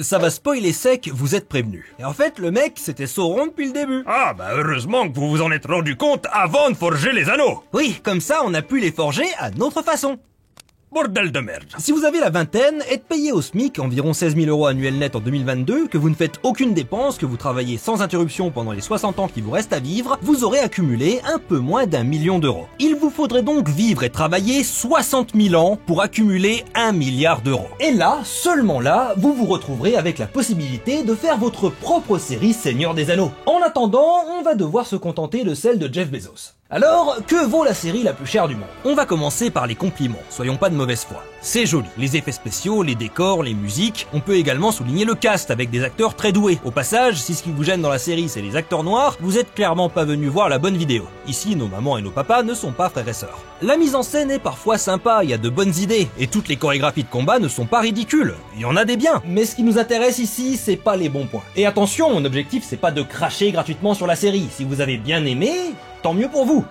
Ça va spoiler sec, vous êtes prévenus. Et en fait, le mec, c'était Sauron depuis le début. Ah bah heureusement que vous vous en êtes rendu compte avant de forger les anneaux. Oui, comme ça, on a pu les forger à notre façon. Bordel de merde. Si vous avez la vingtaine, être payé au SMIC, environ 16 000 € annuels net en 2022, que vous ne faites aucune dépense, que vous travaillez sans interruption pendant les 60 ans qui vous restent à vivre, vous aurez accumulé un peu moins d'1 million d'euros. Il vous faudrait donc vivre et travailler 60 000 ans pour accumuler 1 milliard d'euros. Et là, seulement là, vous vous retrouverez avec la possibilité de faire votre propre série Seigneur des Anneaux. En attendant, on va devoir se contenter de celle de Jeff Bezos. Alors, que vaut la série la plus chère du monde? On va commencer par les compliments, soyons pas de mauvaise foi. C'est joli, les effets spéciaux, les décors, les musiques. On peut également souligner le cast avec des acteurs très doués. Au passage, si ce qui vous gêne dans la série c'est les acteurs noirs, vous êtes clairement pas venus voir la bonne vidéo. Ici, nos mamans et nos papas ne sont pas frères et sœurs. La mise en scène est parfois sympa, il y a de bonnes idées, et toutes les chorégraphies de combat ne sont pas ridicules. Il y en a des biens. Mais ce qui nous intéresse ici, c'est pas les bons points. Et attention, mon objectif c'est pas de cracher gratuitement sur la série. Si vous avez bien aimé, tant mieux pour vous.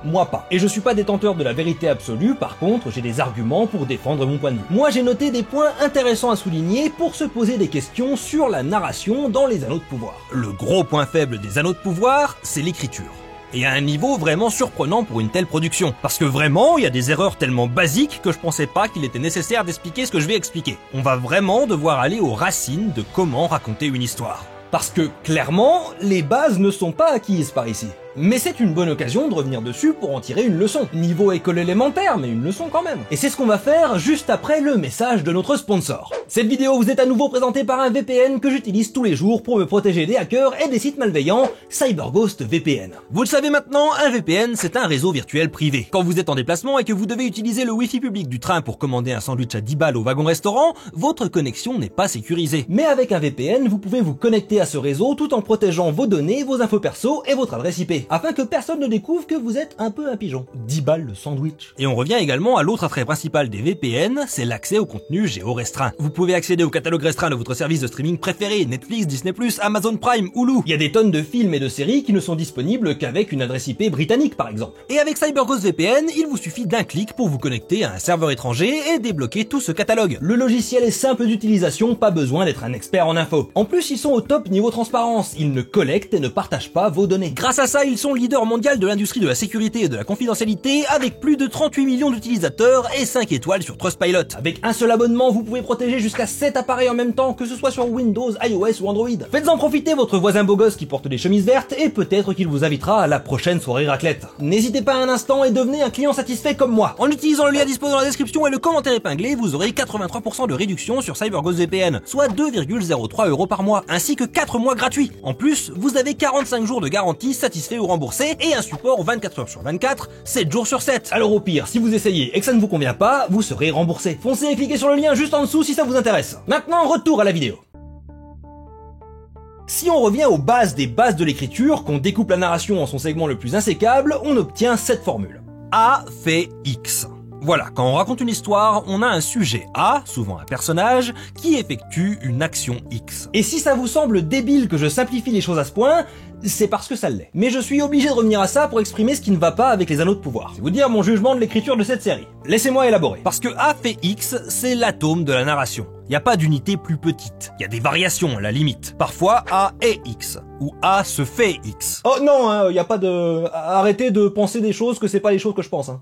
Moi pas. Et je suis pas détenteur de la vérité absolue, par contre j'ai des arguments pour défendre mon point de vue. Moi j'ai noté des points intéressants à souligner pour se poser des questions sur la narration dans les Anneaux de Pouvoir. Le gros point faible des Anneaux de Pouvoir, c'est l'écriture. Et à un niveau vraiment surprenant pour une telle production. Parce que vraiment, il y a des erreurs tellement basiques que je pensais pas qu'il était nécessaire d'expliquer ce que je vais expliquer. On va vraiment devoir aller aux racines de comment raconter une histoire. Parce que, clairement, les bases ne sont pas acquises par ici. Mais c'est une bonne occasion de revenir dessus pour en tirer une leçon. Niveau école élémentaire, mais une leçon quand même. Et c'est ce qu'on va faire juste après le message de notre sponsor. Cette vidéo vous est à nouveau présentée par un VPN que j'utilise tous les jours pour me protéger des hackers et des sites malveillants, CyberGhost VPN. Vous le savez maintenant, un VPN c'est un réseau virtuel privé. Quand vous êtes en déplacement et que vous devez utiliser le Wi-Fi public du train pour commander un sandwich à 10 balles au wagon-restaurant, votre connexion n'est pas sécurisée. Mais avec un VPN, vous pouvez vous connecter à ce réseau tout en protégeant vos données, vos infos perso et votre adresse IP. Afin que personne ne découvre que vous êtes un peu un pigeon. 10 balles le sandwich. Et on revient également à l'autre attrait principal des VPN, c'est l'accès au contenu géo-restreint. Vous pouvez accéder au catalogue restreint de votre service de streaming préféré, Netflix, Disney+, Amazon Prime, Hulu. Il y a des tonnes de films et de séries qui ne sont disponibles qu'avec une adresse IP britannique par exemple. Et avec CyberGhost VPN, il vous suffit d'un clic pour vous connecter à un serveur étranger et débloquer tout ce catalogue. Le logiciel est simple d'utilisation, pas besoin d'être un expert en info. En plus, ils sont au top niveau transparence, ils ne collectent et ne partagent pas vos données. Grâce à ça, ils sont leader mondial de l'industrie de la sécurité et de la confidentialité avec plus de 38 millions d'utilisateurs et 5 étoiles sur Trustpilot. Avec un seul abonnement, vous pouvez protéger jusqu'à 7 appareils en même temps, que ce soit sur Windows, iOS ou Android. Faites-en profiter votre voisin beau gosse qui porte des chemises vertes et peut-être qu'il vous invitera à la prochaine soirée raclette. N'hésitez pas un instant et devenez un client satisfait comme moi. En utilisant le lien dispo dans la description et le commentaire épinglé, vous aurez 83% de réduction sur CyberGhost VPN, soit 2,03 € par mois, ainsi que 4 mois gratuits. En plus, vous avez 45 jours de garantie satisfait ou remboursé et un support 24 heures sur 24, 7 jours sur 7. Alors au pire, si vous essayez et que ça ne vous convient pas, vous serez remboursé. Foncez et cliquez sur le lien juste en dessous si ça vous intéresse. Maintenant, retour à la vidéo. Si on revient aux bases des bases de l'écriture, qu'on découpe la narration en son segment le plus insécable, on obtient cette formule. A fait X. Voilà, quand on raconte une histoire, on a un sujet A, souvent un personnage, qui effectue une action X. Et si ça vous semble débile que je simplifie les choses à ce point, c'est parce que ça l'est. Mais je suis obligé de revenir à ça pour exprimer ce qui ne va pas avec les Anneaux de Pouvoir. C'est vous dire mon jugement de l'écriture de cette série. Laissez-moi élaborer. Parce que A fait X, c'est l'atome de la narration. Il n'y a pas d'unité plus petite. Il y a des variations à la limite. Parfois, A est X. Ou A se fait X. Oh non, il n'y a pas de... Arrêtez de penser des choses que c'est pas les choses que je pense, hein.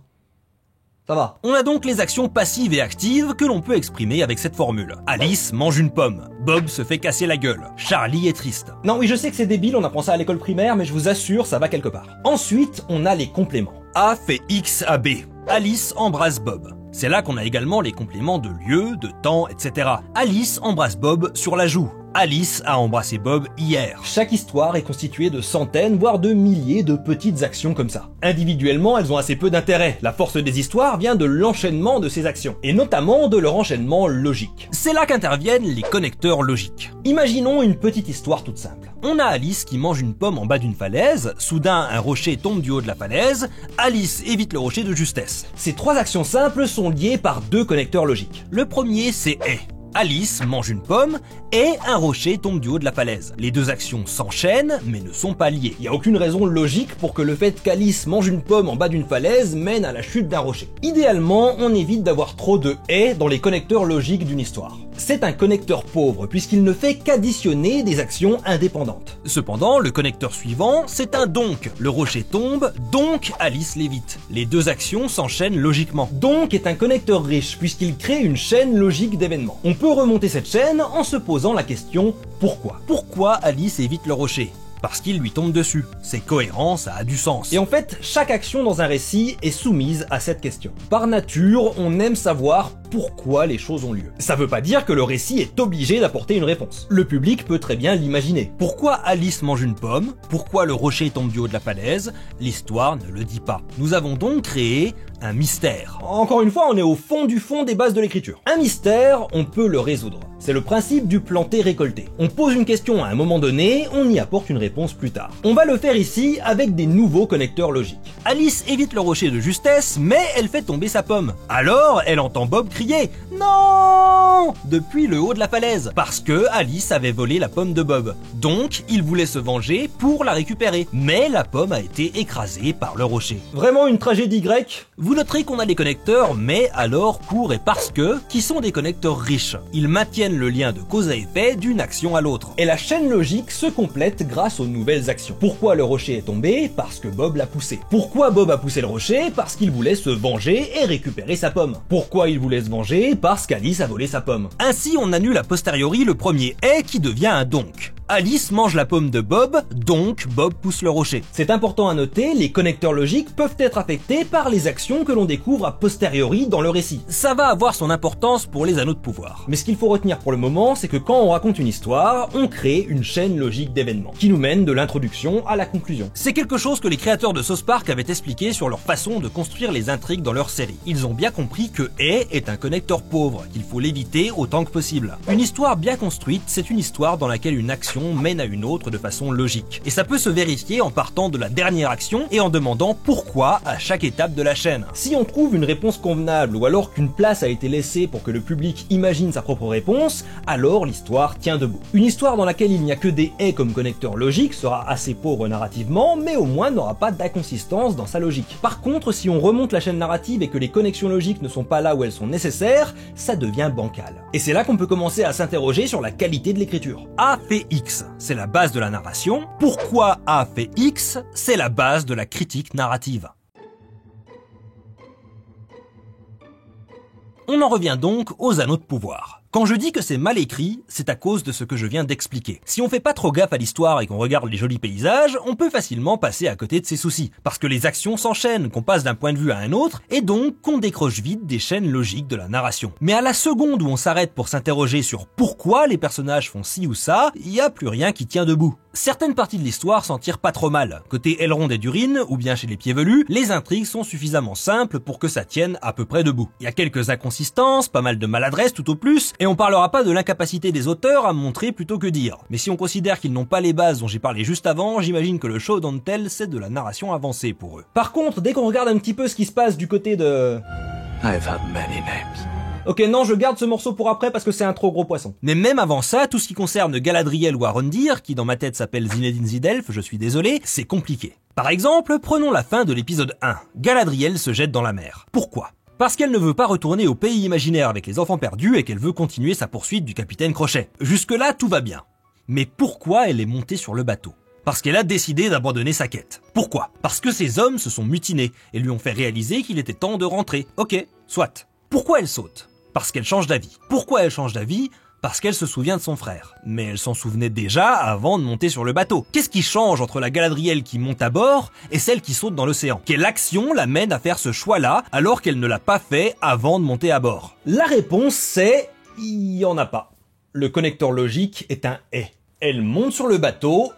Ça va. On a donc les actions passives et actives que l'on peut exprimer avec cette formule. Alice mange une pomme. Bob se fait casser la gueule. Charlie est triste. Non, oui, je sais que c'est débile, on apprend ça à l'école primaire, mais je vous assure, ça va quelque part. Ensuite, on a les compléments. A fait X à B. Alice embrasse Bob. C'est là qu'on a également les compléments de lieu, de temps, etc. Alice embrasse Bob sur la joue. Alice a embrassé Bob hier. Chaque histoire est constituée de centaines, voire de milliers de petites actions comme ça. Individuellement, elles ont assez peu d'intérêt. La force des histoires vient de l'enchaînement de ces actions, et notamment de leur enchaînement logique. C'est là qu'interviennent les connecteurs logiques. Imaginons une petite histoire toute simple. On a Alice qui mange une pomme en bas d'une falaise, soudain un rocher tombe du haut de la falaise, Alice évite le rocher de justesse. Ces trois actions simples sont liées par deux connecteurs logiques. Le premier, c'est « et ». Alice mange une pomme et un rocher tombe du haut de la falaise. Les deux actions s'enchaînent mais ne sont pas liées. Il n'y a aucune raison logique pour que le fait qu'Alice mange une pomme en bas d'une falaise mène à la chute d'un rocher. Idéalement, on évite d'avoir trop de « et » dans les connecteurs logiques d'une histoire. C'est un connecteur pauvre puisqu'il ne fait qu'additionner des actions indépendantes. Cependant, le connecteur suivant, c'est un donc. Le rocher tombe, donc Alice l'évite. Les deux actions s'enchaînent logiquement. Donc est un connecteur riche puisqu'il crée une chaîne logique d'événements. On peut remonter cette chaîne en se posant la question pourquoi ? Pourquoi Alice évite le rocher ? Parce qu'il lui tombe dessus. C'est cohérent, ça a du sens. Et en fait, chaque action dans un récit est soumise à cette question. Par nature, on aime savoir pourquoi les choses ont lieu. Ça veut pas dire que le récit est obligé d'apporter une réponse. Le public peut très bien l'imaginer. Pourquoi Alice mange une pomme ? Pourquoi le rocher tombe du haut de la falaise ? L'histoire ne le dit pas. Nous avons donc créé un mystère. Encore une fois, on est au fond du fond des bases de l'écriture. Un mystère, on peut le résoudre. C'est le principe du planter-récolter. On pose une question à un moment donné, on y apporte une réponse plus tard. On va le faire ici avec des nouveaux connecteurs logiques. Alice évite le rocher de justesse, mais elle fait tomber sa pomme. Alors, elle entend Bob crier « Non !» depuis le haut de la falaise, parce que Alice avait volé la pomme de Bob. Donc, il voulait se venger pour la récupérer. Mais la pomme a été écrasée par le rocher. Vraiment une tragédie grecque ? Vous noterez qu'on a les connecteurs mais, alors, pour et parce que, qui sont des connecteurs riches. Ils maintiennent le lien de cause à effet d'une action à l'autre. Et la chaîne logique se complète grâce aux nouvelles actions. Pourquoi le rocher est tombé ? Parce que Bob l'a poussé. Pourquoi Bob a poussé le rocher ? Parce qu'il voulait se venger et récupérer sa pomme. Pourquoi il voulait se venger ? Parce qu'Alice a volé sa pomme. Ainsi, on annule a posteriori le premier « est » qui devient un « donc ». Alice mange la pomme de Bob, donc Bob pousse le rocher. C'est important à noter, les connecteurs logiques peuvent être affectés par les actions que l'on découvre a posteriori dans le récit. Ça va avoir son importance pour les anneaux de pouvoir. Mais ce qu'il faut retenir pour le moment, c'est que quand on raconte une histoire, on crée une chaîne logique d'événements, qui nous mène de l'introduction à la conclusion. C'est quelque chose que les créateurs de South Park avaient expliqué sur leur façon de construire les intrigues dans leur série. Ils ont bien compris que « est » un connecteur pauvre, qu'il faut l'éviter autant que possible. Une histoire bien construite, c'est une histoire dans laquelle une action mène à une autre de façon logique. Et ça peut se vérifier en partant de la dernière action et en demandant pourquoi à chaque étape de la chaîne. Si on trouve une réponse convenable ou alors qu'une place a été laissée pour que le public imagine sa propre réponse, alors l'histoire tient debout. Une histoire dans laquelle il n'y a que des « et » comme connecteur logique sera assez pauvre narrativement, mais au moins n'aura pas d'inconsistance dans sa logique. Par contre, si on remonte la chaîne narrative et que les connexions logiques ne sont pas là où elles sont nécessaires, ça devient bancal. Et c'est là qu'on peut commencer à s'interroger sur la qualité de l'écriture. A fait X, c'est la base de la narration. Pourquoi A fait X, c'est la base de la critique narrative. On en revient donc aux anneaux de pouvoir. Quand je dis que c'est mal écrit, c'est à cause de ce que je viens d'expliquer. Si on fait pas trop gaffe à l'histoire et qu'on regarde les jolis paysages, on peut facilement passer à côté de ses soucis. Parce que les actions s'enchaînent, qu'on passe d'un point de vue à un autre, et donc qu'on décroche vite des chaînes logiques de la narration. Mais à la seconde où on s'arrête pour s'interroger sur pourquoi les personnages font ci ou ça, il y a plus rien qui tient debout. Certaines parties de l'histoire s'en tirent pas trop mal. Côté Elrond et Durin, ou bien chez les Pieds Velus, les intrigues sont suffisamment simples pour que ça tienne à peu près debout. Il y a quelques inconsistances, pas mal de maladresse tout au plus, et on parlera pas de l'incapacité des auteurs à montrer plutôt que dire. Mais si on considère qu'ils n'ont pas les bases dont j'ai parlé juste avant, j'imagine que le show don't tell, c'est de la narration avancée pour eux. Par contre, dès qu'on regarde un petit peu ce qui se passe du côté de... I've had many names. Ok, non, je garde ce morceau pour après parce que c'est un trop gros poisson. Mais même avant ça, tout ce qui concerne Galadriel ou Arondir, qui dans ma tête s'appelle Zinedine Zidelf, je suis désolé, c'est compliqué. Par exemple, prenons la fin de l'épisode 1. Galadriel se jette dans la mer. Pourquoi ? Parce qu'elle ne veut pas retourner au pays imaginaire avec les enfants perdus et qu'elle veut continuer sa poursuite du capitaine Crochet. Jusque-là, tout va bien. Mais pourquoi elle est montée sur le bateau ? Parce qu'elle a décidé d'abandonner sa quête. Pourquoi ? Parce que ses hommes se sont mutinés et lui ont fait réaliser qu'il était temps de rentrer. Ok, soit. Pourquoi elle saute ? Parce qu'elle change d'avis. Pourquoi elle change d'avis ? Parce qu'elle se souvient de son frère. Mais elle s'en souvenait déjà avant de monter sur le bateau. Qu'est-ce qui change entre la Galadriel qui monte à bord et celle qui saute dans l'océan ? Quelle action l'amène à faire ce choix-là alors qu'elle ne l'a pas fait avant de monter à bord ? La réponse c'est... il y en a pas. Le connecteur logique est un « et ». Elle monte sur le bateau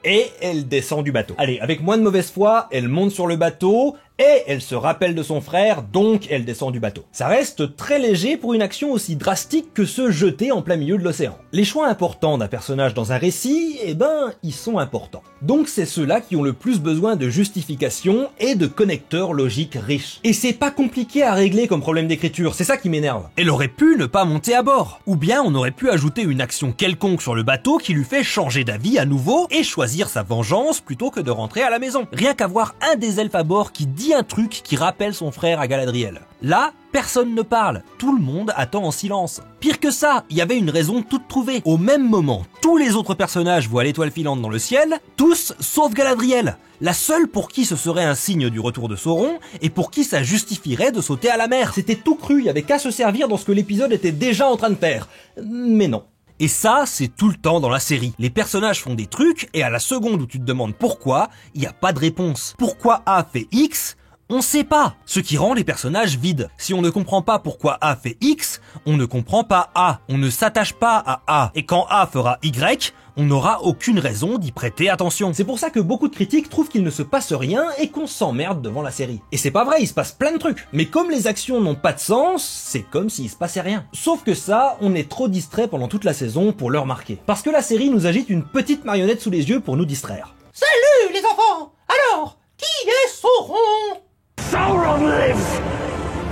et elle descend du bateau. Allez, avec moins de mauvaise foi, elle monte sur le bateau et elle se rappelle de son frère, donc elle descend du bateau. Ça reste très léger pour une action aussi drastique que se jeter en plein milieu de l'océan. Les choix importants d'un personnage dans un récit, ils sont importants. Donc c'est ceux-là qui ont le plus besoin de justification et de connecteurs logiques riches. Et c'est pas compliqué à régler comme problème d'écriture, c'est ça qui m'énerve. Elle aurait pu ne pas monter à bord. Ou bien on aurait pu ajouter une action quelconque sur le bateau qui lui fait changer d'avis à nouveau et choisir sa vengeance plutôt que de rentrer à la maison. Rien qu'avoir un des elfes à bord qui dit dit un truc qui rappelle son frère à Galadriel. Là, personne ne parle, tout le monde attend en silence. Pire que ça, il y avait une raison toute trouvée. Au même moment, tous les autres personnages voient l'étoile filante dans le ciel, tous sauf Galadriel, la seule pour qui ce serait un signe du retour de Sauron et pour qui ça justifierait de sauter à la mer. C'était tout cru, il y avait qu'à se servir dans ce que l'épisode était déjà en train de faire. Mais non. Et ça, c'est tout le temps dans la série. Les personnages font des trucs et à la seconde où tu te demandes pourquoi, il n'y a pas de réponse. Pourquoi A fait X ? On sait pas. Ce qui rend les personnages vides. Si on ne comprend pas pourquoi A fait X, on ne comprend pas A. On ne s'attache pas à A. Et quand A fera Y, on n'aura aucune raison d'y prêter attention. C'est pour ça que beaucoup de critiques trouvent qu'il ne se passe rien et qu'on s'emmerde devant la série. Et c'est pas vrai, il se passe plein de trucs. Mais comme les actions n'ont pas de sens, c'est comme s'il se passait rien. Sauf que ça, on est trop distrait pendant toute la saison pour le remarquer. Parce que la série nous agite une petite marionnette sous les yeux pour nous distraire. Salut les enfants! Alors, qui est Sauron? Sauron lives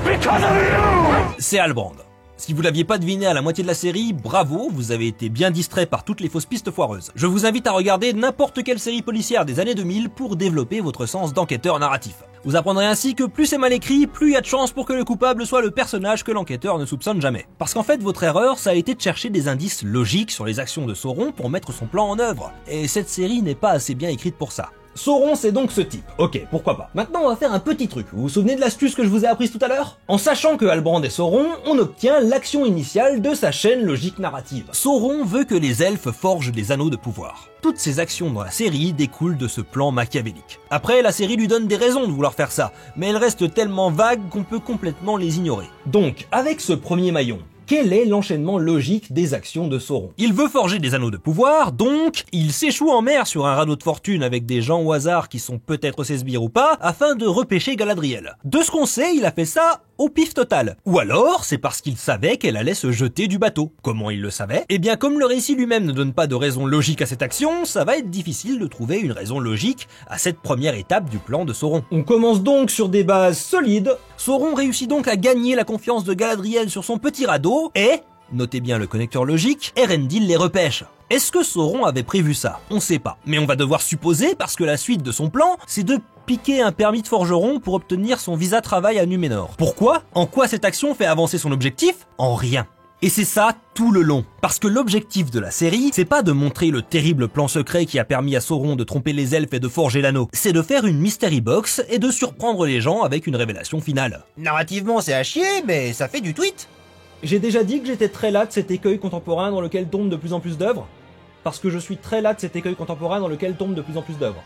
because of you! C'est Halbrand. Si vous l'aviez pas deviné à la moitié de la série, bravo, vous avez été bien distrait par toutes les fausses pistes foireuses. Je vous invite à regarder n'importe quelle série policière des années 2000 pour développer votre sens d'enquêteur narratif. Vous apprendrez ainsi que plus c'est mal écrit, plus il y a de chances pour que le coupable soit le personnage que l'enquêteur ne soupçonne jamais. Parce qu'en fait, votre erreur, ça a été de chercher des indices logiques sur les actions de Sauron pour mettre son plan en œuvre. Et cette série n'est pas assez bien écrite pour ça. Sauron, c'est donc ce type. Ok, pourquoi pas. Maintenant, on va faire un petit truc. Vous vous souvenez de l'astuce que je vous ai apprise tout à l'heure? En sachant que Halbrand est Sauron, on obtient l'action initiale de sa chaîne logique narrative. Sauron veut que les elfes forgent des anneaux de pouvoir. Toutes ces actions dans la série découlent de ce plan machiavélique. Après, la série lui donne des raisons de vouloir faire ça, mais elles restent tellement vagues qu'on peut complètement les ignorer. Donc, avec ce premier maillon, quel est l'enchaînement logique des actions de Sauron? Il veut forger des anneaux de pouvoir, donc il s'échoue en mer sur un radeau de fortune avec des gens au hasard qui sont peut-être ses sbires ou pas, afin de repêcher Galadriel. De ce qu'on sait, il a fait ça au pif total. Ou alors, c'est parce qu'il savait qu'elle allait se jeter du bateau. Comment il le savait? Eh bien, comme le récit lui-même ne donne pas de raison logique à cette action, ça va être difficile de trouver une raison logique à cette première étape du plan de Sauron. On commence donc sur des bases solides. Sauron réussit donc à gagner la confiance de Galadriel sur son petit radeau, et, notez bien le connecteur logique, Erendil les repêche. Est-ce que Sauron avait prévu ça? On sait pas. Mais on va devoir supposer, parce que la suite de son plan, c'est de piquer un permis de forgeron pour obtenir son visa travail à Numénor. Pourquoi? En quoi cette action fait avancer son objectif? En rien. Et c'est ça tout le long. Parce que l'objectif de la série, c'est pas de montrer le terrible plan secret qui a permis à Sauron de tromper les elfes et de forger l'anneau. C'est de faire une mystery box et de surprendre les gens avec une révélation finale. Narrativement, c'est à chier, mais ça fait du tweet. J'ai déjà dit que j'étais très las de cet écueil contemporain dans lequel tombent de plus en plus d'œuvres. Parce que je suis très las de cet écueil contemporain dans lequel tombent de plus en plus d'œuvres.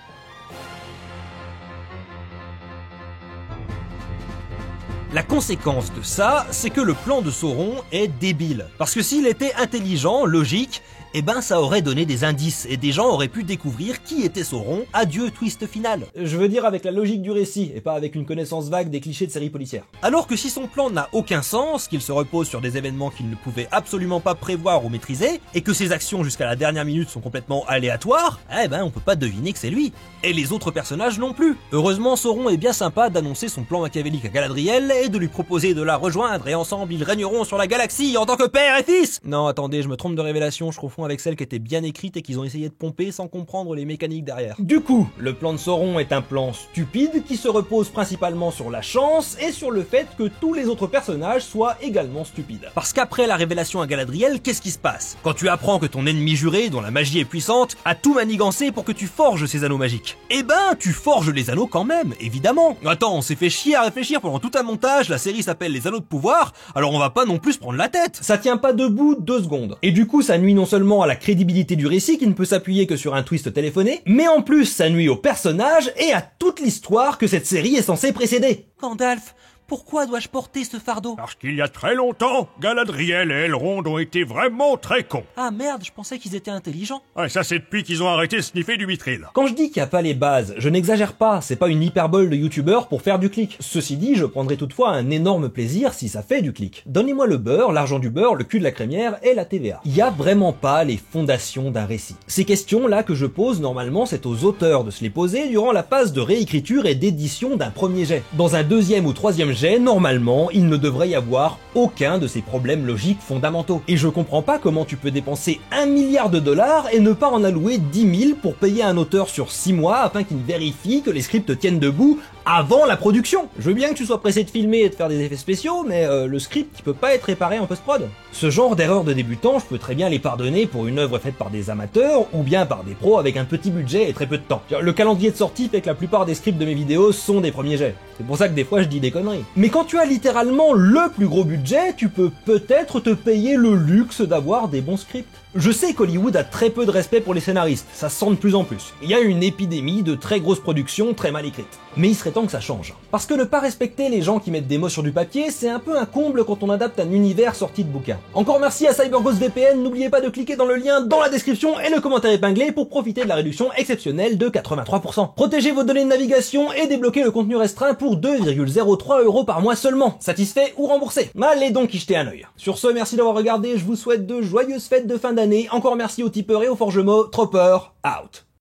La conséquence de ça, c'est que le plan de Sauron est débile. Parce que s'il était intelligent, logique, eh ben ça aurait donné des indices et des gens auraient pu découvrir qui était Sauron. Adieu twist final. Je veux dire avec la logique du récit et pas avec une connaissance vague des clichés de séries policières. Alors que si son plan n'a aucun sens, qu'il se repose sur des événements qu'il ne pouvait absolument pas prévoir ou maîtriser, et que ses actions jusqu'à la dernière minute sont complètement aléatoires, eh ben on peut pas deviner que c'est lui. Et les autres personnages non plus. Heureusement, Sauron est bien sympa d'annoncer son plan machiavélique à Galadriel et de lui proposer de la rejoindre, et ensemble ils régneront sur la galaxie en tant que père et fils. Non, attendez, je me trompe de révélation, je confonds avec celle qui était bien écrite et qu'ils ont essayé de pomper sans comprendre les mécaniques derrière. Du coup, le plan de Sauron est un plan stupide qui se repose principalement sur la chance et sur le fait que tous les autres personnages soient également stupides. Parce qu'après la révélation à Galadriel, qu'est-ce qui se passe? Quand tu apprends que ton ennemi juré, dont la magie est puissante, a tout manigancé pour que tu forges ces anneaux magiques. Eh ben, tu forges les anneaux quand même, évidemment. Attends, on s'est fait chier à réfléchir pendant tout un montage, la série s'appelle Les Anneaux de Pouvoir, alors on va pas non plus se prendre la tête. Ça tient pas debout 2 secondes. Et du coup, ça nuit non seulement à la crédibilité du récit qui ne peut s'appuyer que sur un twist téléphoné, mais en plus ça nuit aux personnages et à toute l'histoire que cette série est censée précéder. Gandalf, pourquoi dois-je porter ce fardeau? Parce qu'il y a très longtemps, Galadriel et Elrond ont été vraiment très cons. Ah merde, je pensais qu'ils étaient intelligents. Ouais, ça c'est depuis qu'ils ont arrêté de sniffer du mithril. Quand je dis qu'il n'y a pas les bases, je n'exagère pas, c'est pas une hyperbole de youtubeur pour faire du clic. Ceci dit, je prendrai toutefois un énorme plaisir si ça fait du clic. Donnez-moi le beurre, l'argent du beurre, le cul de la crémière et la TVA. Il y a vraiment pas les fondations d'un récit. Ces questions-là que je pose, normalement, c'est aux auteurs de se les poser durant la phase de réécriture et d'édition d'un premier jet. Dans un deuxième ou troisième jet, normalement, il ne devrait y avoir aucun de ces problèmes logiques fondamentaux. Et je comprends pas comment tu peux dépenser 1 milliard de dollars et ne pas en allouer 10 000 pour payer un auteur sur 6 mois afin qu'il vérifie que les scripts tiennent debout avant la production. Je veux bien que tu sois pressé de filmer et de faire des effets spéciaux, mais le script il peut pas être réparé en post-prod. Ce genre d'erreur de débutant, je peux très bien les pardonner pour une œuvre faite par des amateurs ou bien par des pros avec un petit budget et très peu de temps. Le calendrier de sortie fait que la plupart des scripts de mes vidéos sont des premiers jets. C'est pour ça que des fois je dis des conneries. Mais quand tu as littéralement le plus gros budget, tu peux peut-être te payer le luxe d'avoir des bons scripts. Je sais qu'Hollywood a très peu de respect pour les scénaristes, ça se sent de plus en plus. Il y a une épidémie de très grosses productions très mal écrites. Mais il serait temps que ça change. Parce que ne pas respecter les gens qui mettent des mots sur du papier, c'est un peu un comble quand on adapte un univers sorti de bouquin. Encore merci à CyberGhost VPN, n'oubliez pas de cliquer dans le lien dans la description et le commentaire épinglé pour profiter de la réduction exceptionnelle de 83%. Protégez vos données de navigation et débloquez le contenu restreint pour 2,03 € par mois seulement. Satisfait ou remboursé? Allez donc y jeter un œil. Sur ce, merci d'avoir regardé, je vous souhaite de joyeuses fêtes de fin d'année. Encore merci aux tipeurs et aux forgemaux. Tropper, out.